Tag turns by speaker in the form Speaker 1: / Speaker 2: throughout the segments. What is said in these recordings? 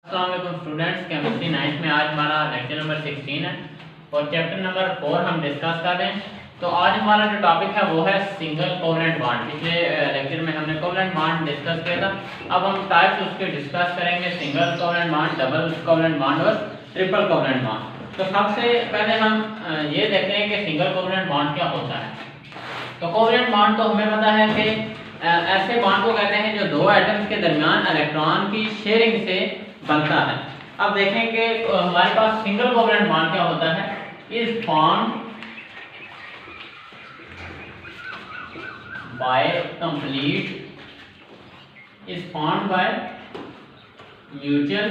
Speaker 1: अस्सलाम वालेकुम students, chemistry 9th में आज हमारा लेक्चर नंबर 16 है और चैप्टर नंबर 4 हम डिस्कस कर रहे हैं। तो आज हमारा जो टॉपिक है वो है सिंगल कोवलेंट बॉन्ड। पिछले लेक्चर में हमने कोवलेंट बॉन्ड डिस्कस किया था। अब हम टाइप्स उसके डिस्कस करेंगे, single covalent bond, double covalent bond और ट्रिपल कोवलेंट बॉन्ड। तो सबसे पहले हम ये देखते हैं कि सिंगल कोवलेंट बॉन्ड क्या होता है। तो कोवलेंट बॉन्ड तो हमें पता है कि ऐसे बॉन्ड को कहते हैं जो दो एटम्स के दरमियान इलेक्ट्रॉन की शेयरिंग से बनता है। अब देखें कि हमारे पास सिंगल कोवलेंट बॉन्ड क्या होता है। Is formed by mutual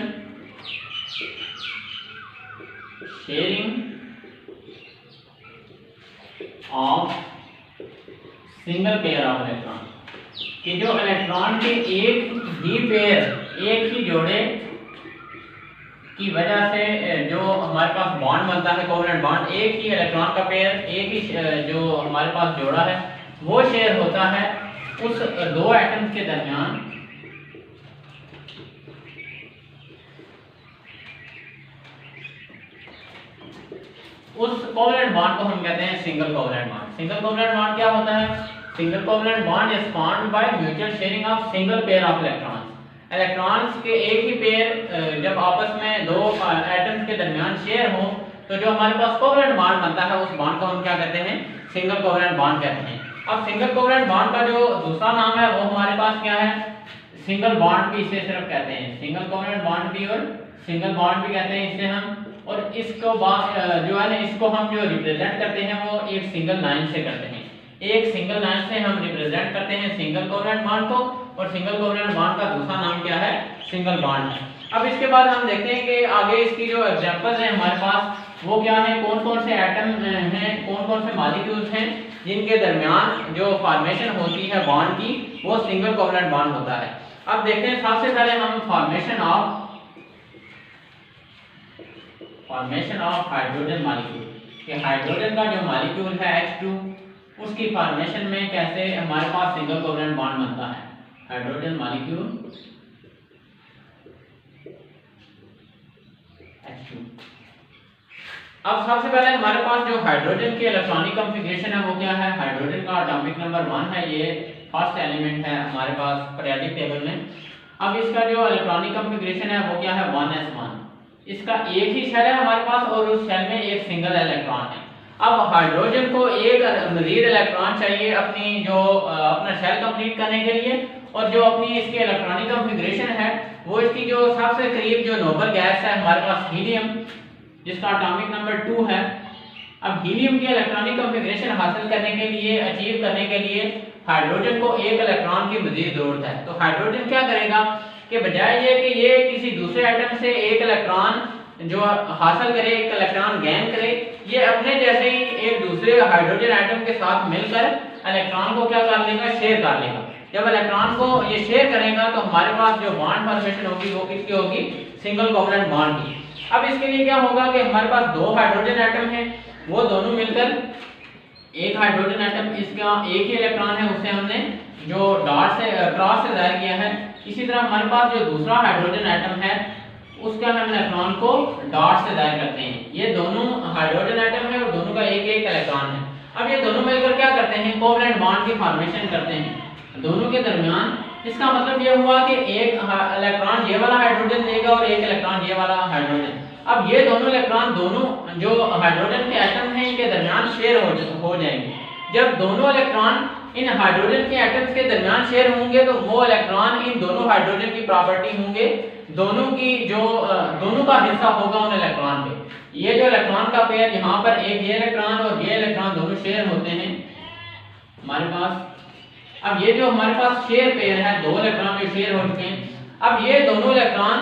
Speaker 1: sharing of single pair of electron, कि जो इलेक्ट्रॉन के एक ही पेयर, एक ही जोड़े की वजह से जो हमारे पास बॉन्ड बनता है कोवलेंट बॉन्ड, एक ही इलेक्ट्रॉन का पेयर, एक ही जो हमारे पास जोड़ा है वो शेयर होता है उस दो एटम्स के दरमियान। उस कोवलेंट बॉन्ड को हम कहते हैं single covalent bond. Single covalent bond क्या होता है? Single covalent bond is formed by mutual sharing of single pair of electrons. Electrons के एक ही पेयर जब आपस में दो एटम्स के दरमियान शेयर हो तो जो हमारे पास कोवलेंट बॉन्ड बनता है उस बॉन्ड को हम क्या कहते हैं? सिंगल कोवलेंट बॉन्ड कहते हैं। अब सिंगल कोवलेंट बॉन्ड का जो दूसरा नाम है वो हमारे पास क्या है? सिंगल बॉन्ड भी इसे सिर्फ कहते हैं, सिंगल कोवलेंट बॉन्ड भी और सिंगल बॉन्ड भी कहते हैं इसे हम। और इसको जो है ना, इसको हम जो रिप्रेजेंट करते हैं वो एक सिंगल लाइन से करते हैं। एक सिंगल लाइन से हम रिप्रेजेंट करते हैं सिंगल कोवलेंट बॉन्ड को, और सिंगल कोवलेंट बॉन्ड का दूसरा नाम क्या है? सिंगल बॉन्ड है। अब इसके बाद हम देखते हैं कि आगे इसकी जो एग्जांपल्स हैं हमारे पास वो क्या है, कौन कौन से एटम हैं, कौन कौन से मॉलिक्यूल्स हैं जिनके दरमियान जो फॉर्मेशन होती है बॉन्ड की वो सिंगल कोवलेंट बॉन्ड होता है। अब देखते हैं सबसे पहले हम फॉर्मेशन ऑफ हाइड्रोजन मॉलिक्यूल, कि हाइड्रोजन का जो मॉलिक्यूल है H2 उसकी फॉर्मेशन में कैसे हमारे पास सिंगल कोवलेंट बॉन्ड बनता है। Hydrogen molecule H2। अब सबसे पहले हमारे पास जो हाइड्रोजन की इलेक्ट्रॉनिक कॉन्फ़िगरेशन है वो क्या है? हाइड्रोजन का एटॉमिक नंबर 1 है, ये फर्स्ट एलिमेंट है हमारे पास पीरियोडिक टेबल में। अब इसका जो इलेक्ट्रॉनिक कॉन्फ़िगरेशन है वो क्या है? 1s1। इसका एक ही शेल है हमारे पास और उस शेल में एक सिंगल इलेक्ट्रॉन है। अब हाइड्रोजन को एक मजीद इलेक्ट्रॉन चाहिए अपना शेल कंप्लीट करने के लिए, और जो अपनी इसकी इलेक्ट्रॉनिक कॉन्फ़िगरेशन है वो इसकी जो सबसे करीब जो नोबल गैस है हमारे पास हीलियम, जिसका एटॉमिक नंबर 2 है। अब हीलियम की इलेक्ट्रॉनिक कॉन्फ़िगरेशन हासिल करने के लिए, अचीव करने के लिए हाइड्रोजन को एक इलेक्ट्रॉन की मजीद जरूरत है। तो हाइड्रोजन क्या करेगा कि बजाय ये कि ये किसी दूसरे एटम से एक इलेक्ट्रॉन जो हासिल करे, एक इलेक्ट्रॉन गेन करे, ये अपने जैसे ही एक दूसरे हाइड्रोजन एटम के साथ मिलकर इलेक्ट्रॉन को क्या कर लेगा? शेयर कर लेगा। जब इलेक्ट्रॉन को ये शेयर करेगा तो हमारे पास जो बॉन्ड फॉर्मेशन होगी वो किसकी होगी? सिंगल कोवलेंट बॉन्ड की। अब इसके लिए क्या होगा कि हमारे पास दो हाइड्रोजन एटम हैं, वो दोनों मिलकर एक हाइड्रोजन एटम, इसका एक ही इलेक्ट्रॉन है, उसे हमने जो डॉट से क्रॉस से जाहिर किया है। इसी तरह हमारे पास जो दूसरा हाइड्रोजन एटम है उसका हम इलेक्ट्रॉन को डॉट से जाहिर करते हैं। ये दोनों हाइड्रोजन एटम है और दोनों का एक एक इलेक्ट्रॉन है। अब ये दोनों मिलकर क्या करते हैं? कोवलेंट बॉन्ड की फॉर्मेशन करते हैं दोनों के दरमियान। इसका मतलब ये हुआ कि एक इलेक्ट्रॉन ये वाला हाइड्रोजन देगा और एक इलेक्ट्रॉन ये वाला हाइड्रोजन। अब ये दोनों इलेक्ट्रॉन दोनों जो हाइड्रोजन के एटम हैं इनके दरमियान शेयर हो जाएंगे। जब दोनों इलेक्ट्रॉन इन हाइड्रोजन के एटम्स के दरमियान शेयर होंगे तो वो इलेक्ट्रॉन इन दोनों हाइड्रोजन की प्रॉपर्टी होंगे, दोनों का हिस्सा होगा उन इलेक्ट्रॉन पे। ये जो इलेक्ट्रॉन का पेयर यहाँ पर एक ये इलेक्ट्रॉन और ये इलेक्ट्रॉन दोनों शेयर होते हैं हमारे पास। अब ये जो हमारे पास शेयर पेयर है, दो इलेक्ट्रॉन जो शेयर हो चुके हैं, अब ये दोनों इलेक्ट्रॉन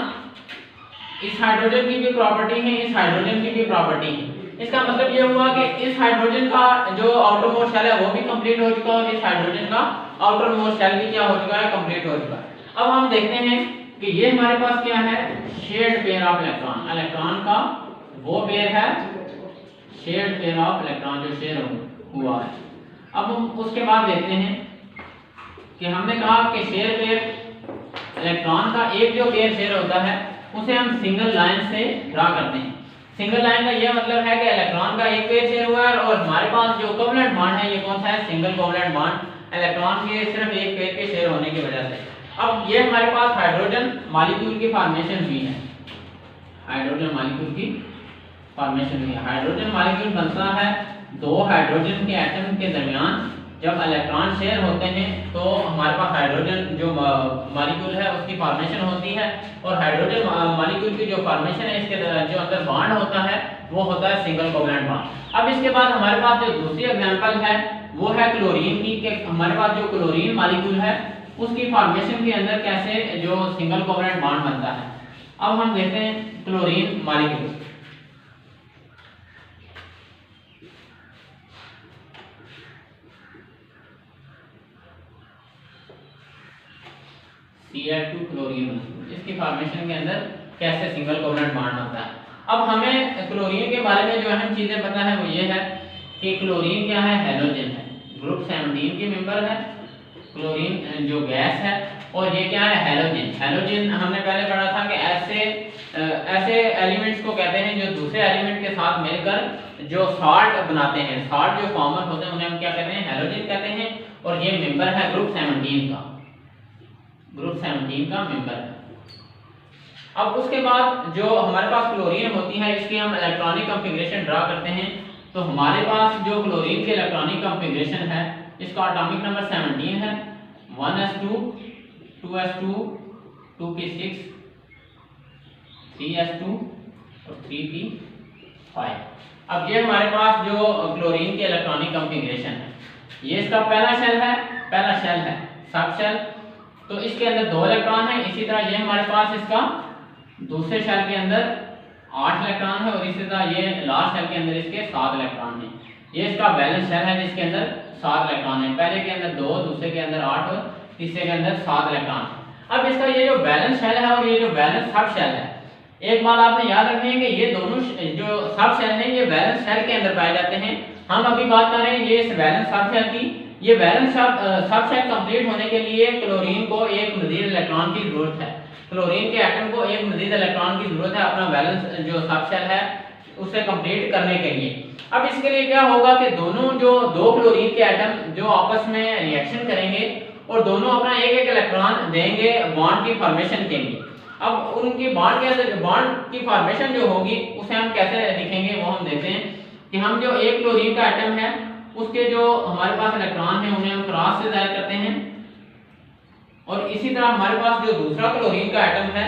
Speaker 1: इस हाइड्रोजन की भी प्रॉपर्टी है, इस हाइड्रोजन की भी प्रॉपर्टी है। इसका मतलब ये हुआ कि इस हाइड्रोजन का जो आउटर मोस्ट शेल है वो भी कंप्लीट हो चुका है और इस हाइड्रोजन का आउटर मोस्ट शेल भी क्या हो चुका है? कंप्लीट हो चुका है। अब हम देखते हैं कि ये हमारे पास क्या है? Shared pair of electron. Electron का वो पेयर है शेयर्ड पेयर ऑफ इलेक्ट्रॉन जो शेयर हुआ है। अब हम उसके बाद देखते हैं कि हमने कहा कि शेयर पेयर इलेक्ट्रॉन का एक जो पेयर शेयर होता है उसे हम सिंगल लाइन से ड्रा करते हैं। सिंगल लाइन का ये मतलब है कि इलेक्ट्रॉन का एक पेयर शेयर हुआ है और हमारे पास जो कोवलेंट बॉन्ड है ये कौन सा है, सिंगल कोवलेंट बॉन्ड, इलेक्ट्रॉन के सिर्फ एक पेयर के शेयर होने की वजह से। अब ये हमारे पास हाइड्रोजन मॉलिक्यूल की फॉर्मेशन हुई है, हाइड्रोजन मॉलिक्यूल की फॉर्मेशन हुई है। हाइड्रोजन मॉलिक्यूल बनता है दो हाइड्रोजन के एटम के दरमियान जब इलेक्ट्रॉन शेयर होते हैं तो हमारे पास हाइड्रोजन जो मॉलिक्यूल है उसकी फॉर्मेशन होती है, और हाइड्रोजन मॉलिक्यूल की जो फॉर्मेशन है इसके जो अंदर बॉन्ड होता है वो होता है सिंगल कोवलेंट बॉन्ड। अब इसके बाद हमारे पास जो दूसरी एग्जांपल है वो है क्लोरीन की, कि हमारे पास जो क्लोरीन मॉलिक्यूल है उसकी फॉर्मेशन के अंदर कैसे जो सिंगल कोवलेंट बॉन्ड बनता है। अब हम देखते हैं क्लोरीन मॉलिक्यूल। Cl2 क्लोरीन, इसकी फॉर्मेशन के अंदर कैसे सिंगल कोवलेंट बॉन्ड बनता है। अब हमें क्लोरीन के बारे में जो अहम चीजें पता है वो ये है कि क्लोरीन क्या है, हैलोजन है, ग्रुप 17 के मेंबर है क्लोरीन जो गैस है, और ये क्या है, हैलोजन। हैलोजन हमने पहले पढ़ा था कि ऐसे एलिमेंट्स को कहते हैं जो दूसरे एलिमेंट के साथ मिलकर जो साल्ट बनाते हैं, साल्ट जो फॉर्मर होते हैं उन्हें हम क्या कहते हैं, हैलोजन कहते हैं, और ये मेंबर है ग्रुप 17 का, ग्रुप 17 का मेंबर है। अब उसके बाद जो हमारे पास क्लोरीन होती है इसकी हम इलेक्ट्रॉनिक कॉन्फ़िगरेशन ड्रा करते हैं। तो हमारे पास जो क्लोरीन के इलेक्ट्रॉनिक कॉन्फ़िगरेशन है इसका एटॉमिक नंबर 17 है, 1s2 2s2 2p6 3s2 और 3p5। अब ये हमारे पास जो क्लोरीन के इलेक्ट्रॉनिक कॉन्फ़िगरेशन है, ये इसका पहला शेल है सब शेल, तो इसके अंदर 2 इलेक्ट्रॉन है। इसी तरह ये हमारे पास इसका दूसरे शेल के अंदर 8 इलेक्ट्रॉन है, और इसी तरह ये लास्ट शेल के अंदर इसके 7 इलेक्ट्रॉन है। ये इसका बैलेंस शेल है जिसके अंदर 7 इलेक्ट्रॉन है, पहले के अंदर 2, दूसरे के अंदर 8 और तीसरे के अंदर 7 इलेक्ट्रॉन। अब इसका ये जो बैलेंस शेल है और ये जो बैलेंस सब शेल है, एक बात आपने याद रखनी है कि ये दोनों जो सब शेल हैं ये बैलेंस शेल के अंदर पाए जाते हैं। हम अभी बात कर रहे हैं ये इस बैलेंस सब शेल की। ये बैलेंस सब शेल कंप्लीट होने के लिए क्लोरीन को एक मजीद इलेक्ट्रॉन की जरूरत है, क्लोरीन के एटम को एक मजीद इलेक्ट्रॉन की जरूरत है अपना बैलेंस जो सब शेल है उसे कंप्लीट करने के लिए। अब इसके लिए क्या होगा कि दोनों जो 2 क्लोरीन के एटम जो आपस में रिएक्शन करेंगे और दोनों अपना एक इलेक्ट्रॉन देंगे बॉन्ड की फॉर्मेशन के लिए। अब उनकी बॉन्ड के अंदर बॉन्ड की फॉर्मेशन जो होगी उसे हम कैसे लिखेंगे वो हम देखते हैं कि हम जो एक क्लोरीन का एटम है उसके जो हमारे पास इलेक्ट्रॉन है उन्हें हम क्रॉस से जाहिर करते हैं, और इसी तरह हमारे पास जो दूसरा क्लोरीन का एटम है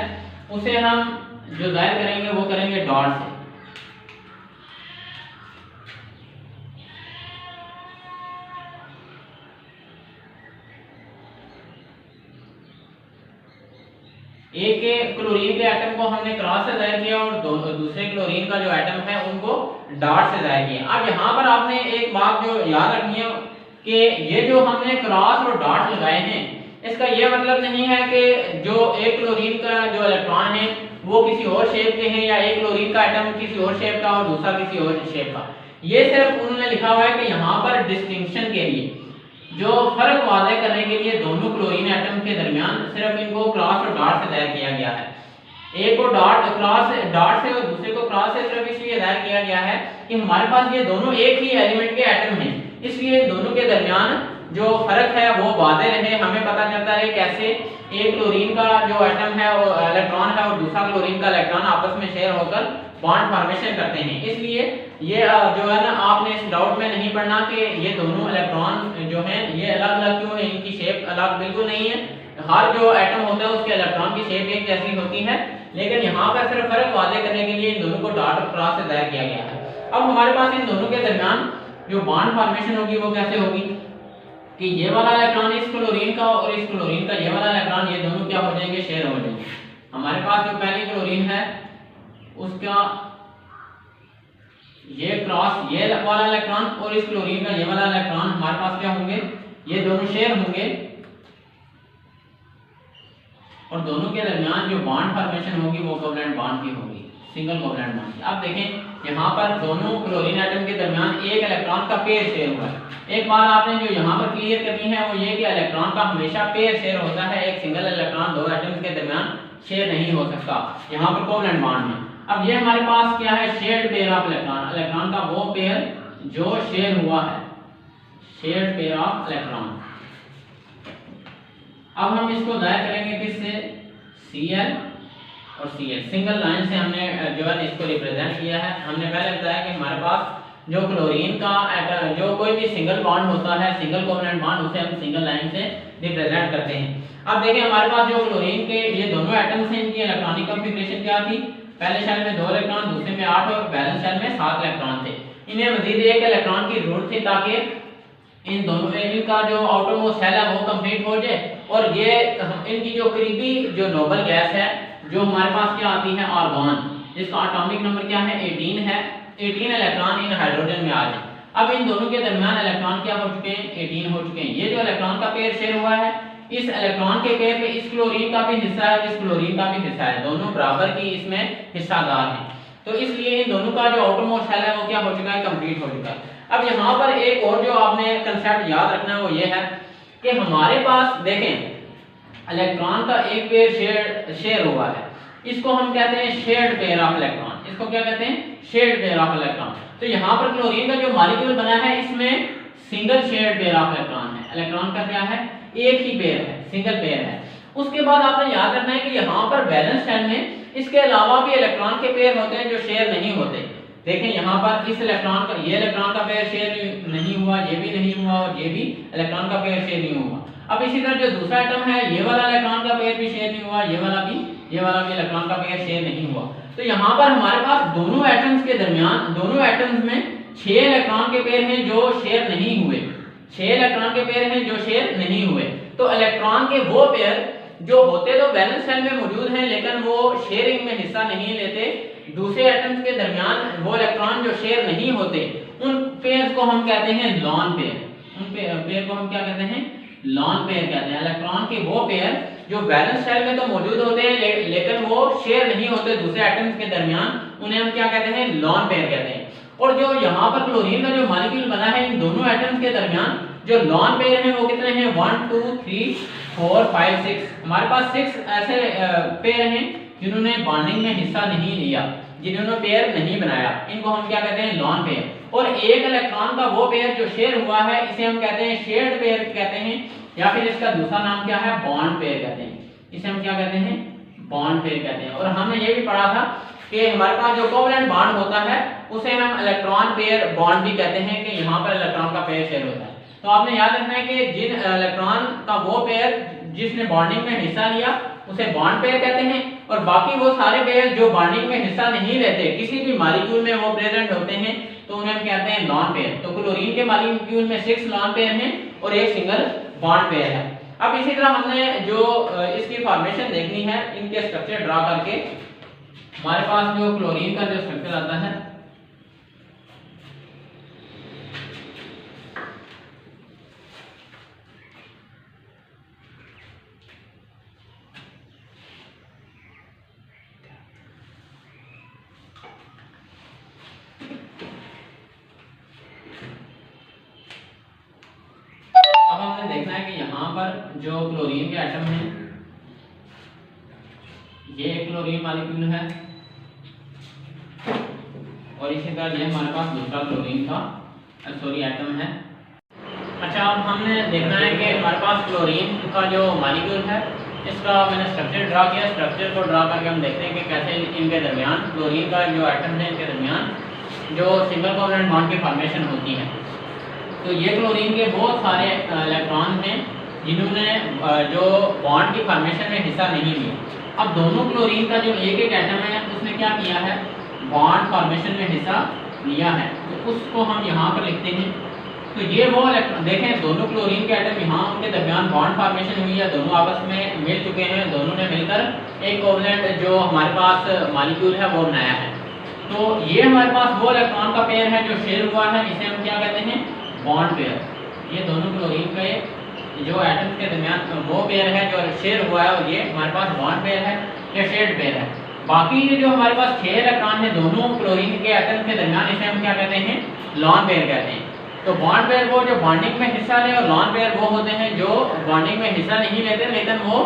Speaker 1: उसे हम जो जाहिर करेंगे वो करेंगे डॉट से। एक क्लोरीन के एटम को हमने क्रॉस से जाहिर किया और दूसरे क्लोरीन का जो एटम है उनको डॉट से जाहिर किया। अब यहाँ पर आपने एक बात जो याद रखनी है कि ये जो हमने क्रॉस और डॉट लगाए हैं इसका ये मतलब नहीं है कि जो एक क्लोरीन का जो इलेक्ट्रॉन है वो किसी और शेप के हैं, या एक क्लोरीन का एटम किसी और शेप का और दूसरा किसी और शेप का। ये सिर्फ उन्होंने लिखा हुआ है कि यहाँ पर डिस्टिंक्शन के लिए, जो फर्क वाज़ेह करने के लिए दोनों क्लोरीन एटम के दरमियान सिर्फ इनको क्रॉस और डॉट से जाहिर किया गया है। एक को डॉट से और दूसरे को क्रॉस से सिर्फ इसलिए जाहिर किया गया है कि हमारे पास ये दोनों एक ही एलिमेंट के एटम हैं, इसलिए दोनों के दरमियान जो फर्क है वो वाज़ेह रहे। हमें पता चलता है कैसे एक क्लोरीन का जो एटम है वो इलेक्ट्रॉन है और दूसरा क्लोरीन का इलेक्ट्रॉन आपस में शेयर होकर बॉन्ड फॉर्मेशन करते हैं। इसलिए ये जो है ना आपने इस डाउट में नहीं पढ़ना कि ये दोनों इलेक्ट्रॉन जो हैं ये अलग अलग क्यों है, इनकी शेप अलग बिल्कुल नहीं है। हर जो एटम होता है उसके इलेक्ट्रॉन की शेप एक जैसी होती है, लेकिन यहाँ पर सिर्फ फर्क वाज़ेह करने के लिए इन दोनों को डॉट और क्रॉस से जाहिर किया गया है। अब हमारे पास इन दोनों के दरमियान जो बॉन्ड फॉर्मेशन होगी वो कैसे होगी कि ये वाला इलेक्ट्रॉन इस क्लोरीन का और इस क्लोरीन का ये वाला इलेक्ट्रॉन ये दोनों क्या हो जाएंगे, शेयर हो जाएंगे। हमारे पास जो पहली क्लोरीन है उसका ये क्रॉस ये वाला इलेक्ट्रॉन और इस क्लोरीन का ये वाला इलेक्ट्रॉन हमारे पास क्या होंगे, ये दोनों शेयर होंगे और दोनों के दरमियान जो बॉन्ड फॉर्मेशन होगी वो कोवलेंट बॉन्ड की होगी, सिंगल कोवलेंट बॉन्ड। अब देखें यहाँ पर दोनों क्लोरीन एटम के दरमियान एक इलेक्ट्रॉन का पेयर शेयर हुआ है। एक बात आपने जो यहाँ पर क्लियर करनी है वो ये कि इलेक्ट्रॉन का हमेशा पेयर शेयर होता है, एक सिंगल इलेक्ट्रॉन दो एटम्स के दरमियान शेयर नहीं हो सकता यहाँ पर कोवलेंट बॉन्ड में। अब ये हमारे पास क्या है, shared pair of electron, electron का वो पेयर जो शेयर हुआ है, शेयर्ड पेयर ऑफ इलेक्ट्रॉन। अब हम इसको दायर करेंगे किससे, Cl और Cl, सिंगल लाइन से हमने जो है इसको रिप्रेजेंट किया है। हमने पहले बताया कि हमारे पास जो क्लोरीन का जो कोई भी सिंगल बॉन्ड होता है, सिंगल कोवलेंट बॉन्ड, उसे हम सिंगल लाइन से रिप्रेजेंट करते हैं। अब देखिए हमारे पास जो क्लोरीन के ये दोनों एटम्स हैं, इनकी इलेक्ट्रॉनिक कॉन्फ़िगरेशन क्या थी, पहले शेल में 2 इलेक्ट्रॉन, दूसरे में 8 और बैलेंस शेल में 7 इलेक्ट्रॉन थे। इन्हें मजीद एक इलेक्ट्रॉन की जरूरत थी ताकि इन दोनों इनका जो आउटरमोस्ट शेल है वो कंप्लीट हो जाए, और ये इनकी जो करीबी जो नोबल गैस है जो हमारे पास क्या आती है, आर्गॉन, जिसका एटॉमिक नंबर क्या है, 18 है। 18 इलेक्ट्रॉन इन हाइड्रोजन में आ जाए। अब इन दोनों के दरमियान इलेक्ट्रॉन क्या हो चुके हैं, 18 हो चुके हैं। ये जो इलेक्ट्रॉन का पेयर शेयर हुआ है, इस इलेक्ट्रॉन के पेयर में इस क्लोरीन का भी हिस्सा है, इस क्लोरीन का भी हिस्सा है, दोनों बराबर की इसमें हिस्सादार हैं। तो इसलिए इन दोनों का जो आउटरमोस्ट शेल है वो क्या हो चुका है, कंप्लीट हो चुका है। अब यहाँ पर एक और जो आपने कंसेप्ट याद रखना है वो ये है कि हमारे पास देखें इलेक्ट्रॉन का एक पेयर शेयर हुआ है, इसको हम कहते हैं शेयर्ड पेयर ऑफ इलेक्ट्रॉन। इसको क्या कहते हैं, शेयर्ड पेयर ऑफ इलेक्ट्रॉन। तो यहाँ पर क्लोरीन का जो मॉलिक्यूल बना है इसमें single shared pair of electron है। इलेक्ट्रॉन का क्या है, एक ही पेयर है, सिंगल पेयर है। उसके बाद आपने याद रखना है कि यहाँ पर बैलेंस शेल में इसके अलावा भी इलेक्ट्रॉन के पेयर होते हैं जो शेयर नहीं होते। देखें यहाँ पर इस इलेक्ट्रॉन का, ये इलेक्ट्रॉन का पेयर शेयर नहीं हुआ, ये भी नहीं हुआ, और ये भी इलेक्ट्रॉन का पेयर शेयर नहीं हुआ। अब इसी तरह जो दूसरा एटम है, ये वाला इलेक्ट्रॉन का पेयर भी शेयर नहीं हुआ, ये वाला भी इलेक्ट्रॉन का पेयर शेयर नहीं हुआ। तो यहाँ पर हमारे पास दोनों एटम्स के दरमियान, दोनों एटम्स में 6 इलेक्ट्रॉन के पेयर हैं जो शेयर नहीं हुए, 6 इलेक्ट्रॉन के पेयर हैं जो शेयर नहीं हुए। तो इलेक्ट्रॉन के वो पेयर जो होते तो वैलेंस शेल में मौजूद हैं लेकिन वो शेयरिंग में हिस्सा नहीं लेते, दूसरे एटम्स के दरमियान वो इलेक्ट्रॉन जो शेयर नहीं होते, उन पेयर्स को हम कहते हैं लॉन पेयर। उन पेयर को हम क्या कहते हैं, लॉन पेयर कहते हैं। इलेक्ट्रॉन के वो पेयर जो वैलेंस शेल में तो मौजूद होते हैं लेकिन वो शेयर नहीं होते दूसरे एटम्स के दरमियान, उन्हें हम क्या कहते हैं, लॉन पेयर कहते हैं। और जो यहाँ पर क्लोरीन का जो मॉलिक्यूल बना है, इन दोनों एटम्स के दरमियान जो लॉन पेयर हैं वो कितने हैं, 1 2 3 4 5 6। हमारे पास 6 ऐसे पेयर हैं जिन्होंने बॉन्डिंग में हिस्सा नहीं लिया, जिन्होंने पेयर नहीं बनाया, इनको हम क्या कहते हैं, लॉन पेयर। और एक इलेक्ट्रॉन का वो पेयर जो शेयर हुआ है इसे हम कहते हैं शेयर्ड पेयर कहते हैं, या फिर इसका दूसरा नाम क्या है, बॉन्ड पेयर कहते हैं। इसे हम क्या कहते हैं, बॉन्ड पेयर कहते हैं। और हमने ये भी पढ़ा था कि हमारे पास जो कोवलेंट बॉन्ड होता है उसे हम इलेक्ट्रॉन पेयर बॉन्ड भी कहते हैं, कि यहाँ पर इलेक्ट्रॉन का पेयर शेयर होता है। तो आपने याद रखना है कि जिन इलेक्ट्रॉन का वो पेयर जिसने बॉन्डिंग में हिस्सा लिया उसे बॉन्ड पेयर कहते हैं, और बाकी वो सारे पेयर जो बॉन्डिंग में हिस्सा नहीं लेते, किसी भी मॉलिक्यूल में वो प्रेजेंट होते हैं, तो उन्हें हम कहते हैं लॉन पेयर। तो क्लोरीन के मॉलिक्यूल में 6 लॉन पेयर हैं और एक सिंगल बॉन्ड पेयर है। अब इसी तरह हमने जो इसकी फॉर्मेशन देखनी है, इनके स्ट्रक्चर ड्रा करके हमारे पास जो क्लोरीन का जो स्ट्रक्चर आता है, अब हमने देखना है कि यहाँ पर जो क्लोरीन के एटम हैं, ये एक क्लोरीन मॉलिक्यूल है और इसी तरह ये हमारे पास दूसरा क्लोरीन का एटम है। अच्छा, अब हमने देखना है कि हमारे पास क्लोरीन का जो मॉलिक्यूल है इसका मैंने स्ट्रक्चर ड्रा किया। स्ट्रक्चर को ड्रा करके हम देखते हैं कि कैसे इनके दरमियान क्लोरीन का जो एटम है इनके दरमियान जो सिंगल कोवलेंट बॉन्ड की फॉर्मेशन होती है। तो ये क्लोरीन के बहुत सारे इलेक्ट्रॉन हैं जिन्होंने जो बॉन्ड की फॉर्मेशन में हिस्सा नहीं लिया। अब दोनों क्लोरीन का जो एक एटम है उसने क्या किया है, बॉन्ड फॉर्मेशन में हिस्सा लिया है, तो उसको हम यहाँ पर लिखते हैं। तो ये वो इलेक्ट्रॉन देखें, दोनों क्लोरीन के एटम यहाँ उनके दरमियान बॉन्ड फॉर्मेशन हुई है, दोनों आपस में मिल चुके हैं, दोनों ने मिलकर एक कोवलेंट जो हमारे पास मॉलिक्यूल है वो बनाया है। तो ये हमारे पास वो इलेक्ट्रॉन का पेयर है जो शेयर हुआ है, इसे हम क्या कहते हैं, बॉन्ड पेयर। ये दोनों क्लोरीन के जो एटम्स के दरमियान वो पेयर है जो शेयर हुआ है, और ये हमारे पास बॉन्ड पेयर है या शेयर्ड पेयर है। बाकी ये जो हमारे पास 6 इलेक्ट्रॉन है दोनों क्लोरीन के एटम के दरमियान, इसे हम क्या कहते हैं, लॉन पेयर कहते हैं। तो बॉन्ड पेयर वो जो बॉन्डिंग में हिस्सा ले, और लॉन पेयर वो होते हैं जो बॉन्डिंग में हिस्सा नहीं लेते लेकिन वो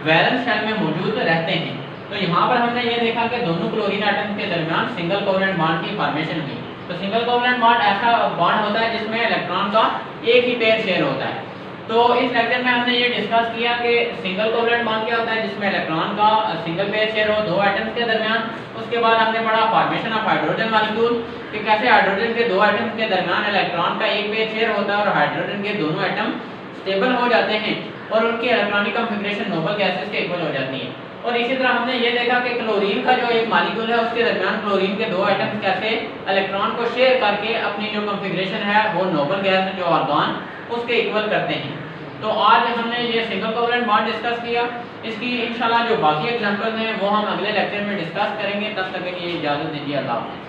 Speaker 1: वैलेंस शेल में मौजूद रहते हैं। तो यहाँ पर हमने ये देखा कि दोनों क्लोरीन एटम के दरमियान सिंगल कोवलेंट बॉन्ड की फॉर्मेशन हुई। तो सिंगल कोवलेंट बॉन्ड ऐसा बॉन्ड होता है जिसमें इलेक्ट्रॉन का एक ही पेयर शेयर होता है। तो इस लेक्चर में हमने ये डिस्कस किया कि सिंगल कोवलेंट बॉन्ड क्या होता है, जिसमें इलेक्ट्रॉन का सिंगल पेयर शेयर हो दो एटम्स के दरमियान। उसके बाद हमने पढ़ा फॉर्मेशन ऑफ हाइड्रोजन मॉलिक्यूल, कि कैसे हाइड्रोजन के दो एटम्स के दरमियान इलेक्ट्रॉन का एक पेयर शेयर होता है और हाइड्रोजन के दोनों एटम स्टेबल हो जाते हैं और उनकी इलेक्ट्रॉनिक कॉन्फ़िगरेशन नोबल गैसेस के इक्वल हो जाती है। और इसी तरह हमने ये देखा कि क्लोरीन का जो एक मॉलिक्यूल है उसके दरमियान क्लोरीन के दो एटम्स कैसे इलेक्ट्रॉन को शेयर करके अपनी जो कॉन्फ़िगरेशन है वो नोबल गैस जो आर्गन उसके इक्वल करते हैं। तो आज हमने ये सिंगल कोवलेंट बॉन्ड डिस्कस किया। इसकी इंशाल्लाह जो बाकी एग्जांपल्स हैं वो हम अगले लेक्चर में डिस्कस करेंगे। तब तक के लिए इजाज़त दीजिए। अल्लाह।